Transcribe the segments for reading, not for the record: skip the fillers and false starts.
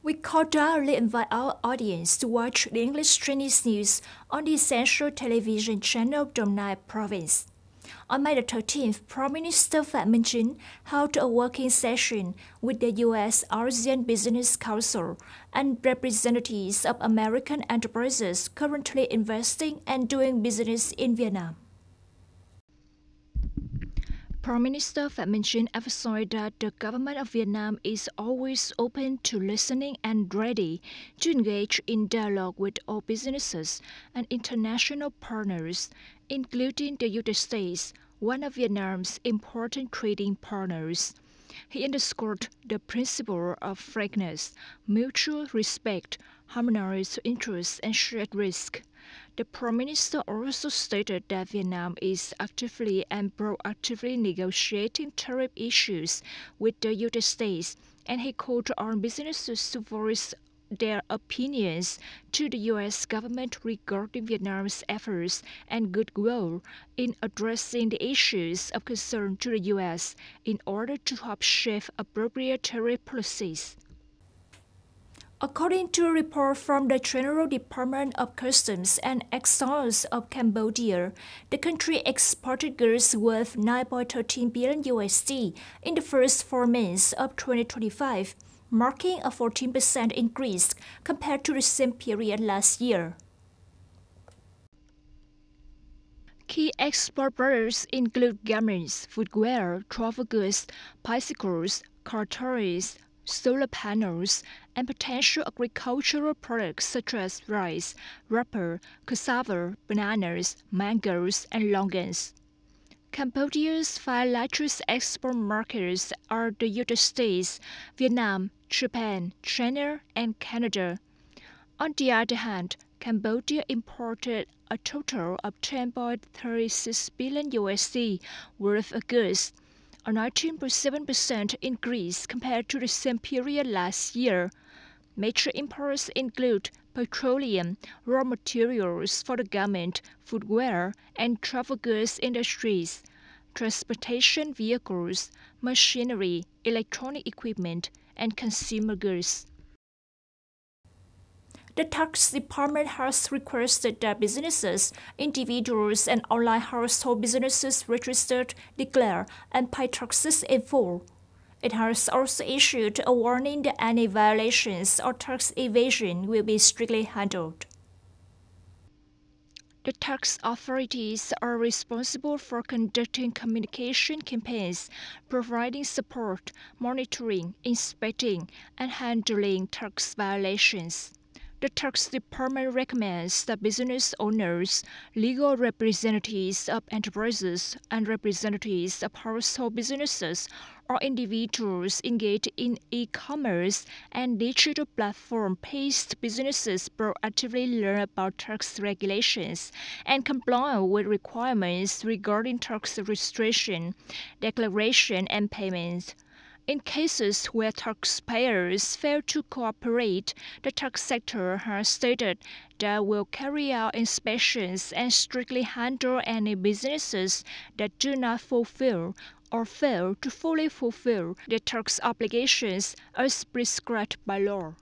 We cordially invite our audience to watch the English Chinese news on the essential television channel of Đồng Nai Province. On May the 13th, Prime Minister Phạm Minh Chính held a working session with the U.S. ASEAN Business Council and representatives of American enterprises currently investing and doing business in Vietnam. Prime Minister Phạm Minh Chính emphasized that the government of Vietnam is always open to listening and ready to engage in dialogue with all businesses and international partners, including the United States, one of Vietnam's important trading partners. He underscored the principle of frankness, mutual respect, harmonized interests, and shared risk. The Prime Minister also stated that Vietnam is actively and proactively negotiating tariff issues with the United States, and he called on businesses to voice their opinions to the U.S. government regarding Vietnam's efforts and goodwill in addressing the issues of concern to the U.S. in order to help shape appropriate tariff policies. According to a report from the General Department of Customs and Excise of Cambodia, the country exported goods worth $9.13 billion in the first 4 months of 2025, marking a 14% increase compared to the same period last year. Key export products include garments, footwear, travel goods, bicycles, car toys, solar panels, and potential agricultural products such as rice, rubber, cassava, bananas, mangoes, and longans. Cambodia's 5 largest export markets are the United States, Vietnam, Japan, China, and Canada. On the other hand, Cambodia imported a total of $10.36 billion worth of goods, a 19.7% increase compared to the same period last year. Major imports include petroleum, raw materials for the garment, footwear, and travel goods industries, transportation vehicles, machinery, electronic equipment, and consumer goods. The tax department has requested that businesses, individuals, and online household businesses registered, declare, and pay taxes in full. It has also issued a warning that any violations or tax evasion will be strictly handled. The tax authorities are responsible for conducting communication campaigns, providing support, monitoring, inspecting, and handling tax violations. The tax department recommends that business owners, legal representatives of enterprises, and representatives of household businesses or individuals engaged in e-commerce and digital platform-based businesses proactively learn about tax regulations and comply with requirements regarding tax registration, declaration, and payment. In cases where taxpayers fail to cooperate, the tax sector has stated that will carry out inspections and strictly handle any businesses that do not fulfill or fail to fully fulfill their tax obligations as prescribed by law.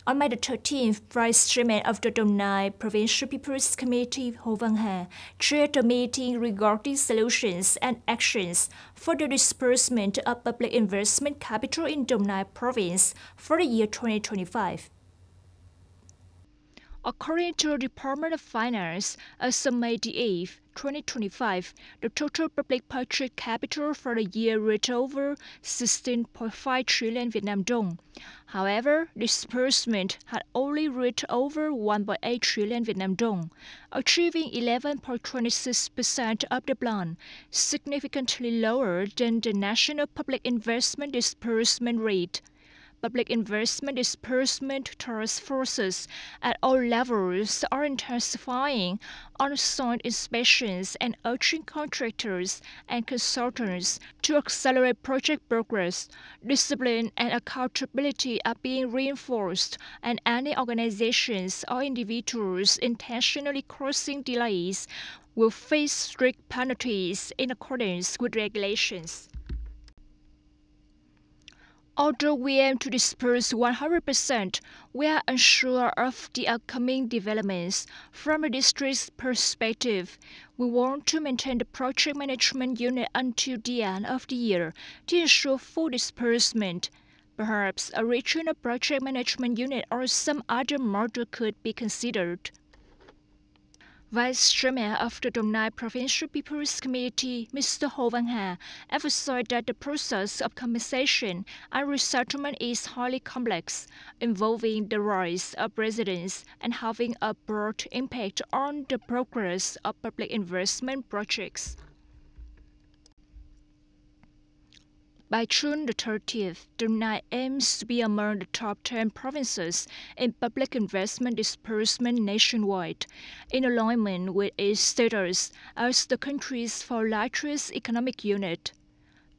On May the 13th, Vice Chairman of the Đồng Nai Provincial People's Committee Hồ Văn Hà chaired a meeting regarding solutions and actions for the disbursement of public investment capital in Đồng Nai Province for the year 2025. According to the Department of Finance, as of May 8, 2025, the total public purchase capital for the year reached over 16.5 trillion Vietnam dong. However, disbursement had only reached over 1.8 trillion Vietnam dong, achieving 11.26% of the plan, significantly lower than the national public investment disbursement rate. Public investment disbursement task forces at all levels are intensifying on-site inspections and urging contractors and consultants to accelerate project progress. Discipline and accountability are being reinforced, and any organizations or individuals intentionally causing delays will face strict penalties in accordance with regulations. Although we aim to disperse 100%, we are unsure of the upcoming developments. From a district's perspective, we want to maintain the project management unit until the end of the year to ensure full disbursement. Perhaps a regional project management unit or some other model could be considered. Vice Chairman of the Đồng Nai Provincial People's Committee, Mr. Hồ Văn Hà, emphasized that the process of compensation and resettlement is highly complex, involving the rights of residents and having a broad impact on the progress of public investment projects. By June the 30th, Đồng Nai aims to be among the top 10 provinces in public investment disbursement nationwide, in alignment with its status as the country's fourth-largest economic unit.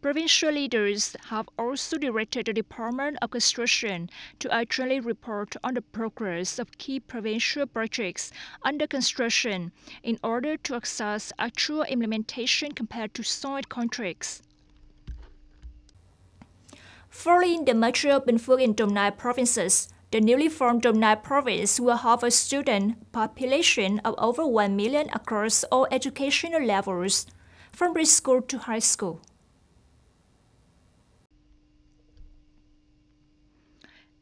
Provincial leaders have also directed the Department of Construction to urgently report on the progress of key provincial projects under construction in order to assess actual implementation compared to signed contracts. Following the merger of Bình Phước and Đồng Nai provinces, the newly formed Đồng Nai province will have a student population of over 1 million across all educational levels, from preschool to high school.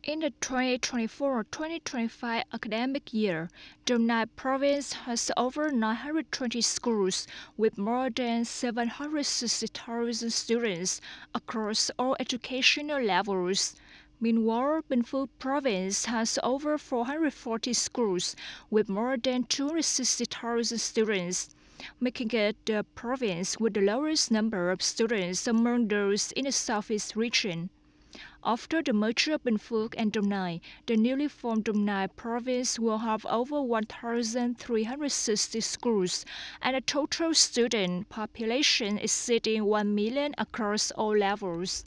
In the 2024-2025 academic year, Đồng Nai province has over 920 schools with more than 760,000 students across all educational levels. Meanwhile, Bình Phước province has over 440 schools with more than 260,000 students, making it the province with the lowest number of students among those in the southeast region. After the merger of Bình Phước and Đồng Nai, the newly formed Đồng Nai province will have over 1,360 schools and a total student population exceeding 1 million across all levels.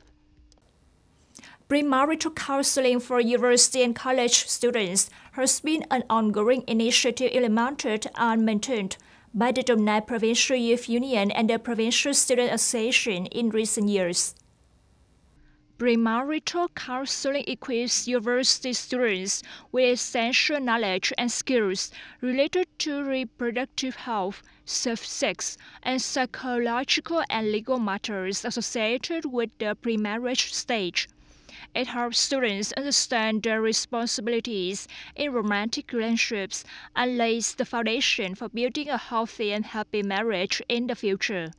Premarital counseling for university and college students has been an ongoing initiative implemented and maintained by the Đồng Nai Provincial Youth Union and the Provincial Student Association in recent years. Premarital counseling equips university students with essential knowledge and skills related to reproductive health, safe sex, and psychological and legal matters associated with the pre-marriage stage. It helps students understand their responsibilities in romantic relationships and lays the foundation for building a healthy and happy marriage in the future.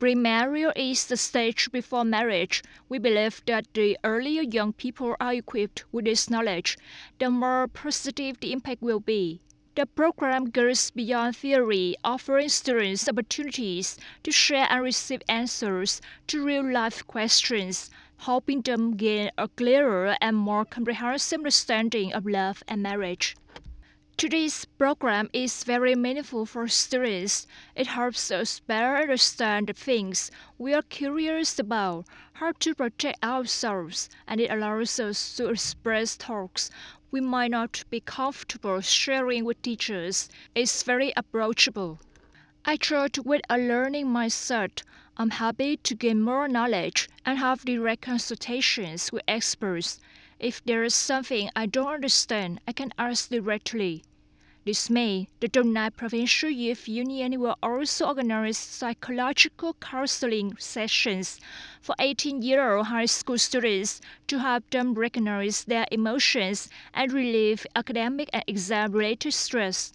Premarital is the stage before marriage. We believe that the earlier young people are equipped with this knowledge, the more positive the impact will be. The program goes beyond theory, offering students opportunities to share and receive answers to real-life questions, helping them gain a clearer and more comprehensive understanding of love and marriage. Today's program is very meaningful for students. It helps us better understand the things we are curious about, how to protect ourselves, and it allows us to express thoughts we might not be comfortable sharing with teachers. It's very approachable. I thought with a learning mindset, I'm happy to gain more knowledge and have direct consultations with experts. If there is something I don't understand, I can ask directly. This May, the Đồng Nai Provincial Youth Union will also organize psychological counseling sessions for 18-year-old high school students to help them recognize their emotions and relieve academic and exam-related stress.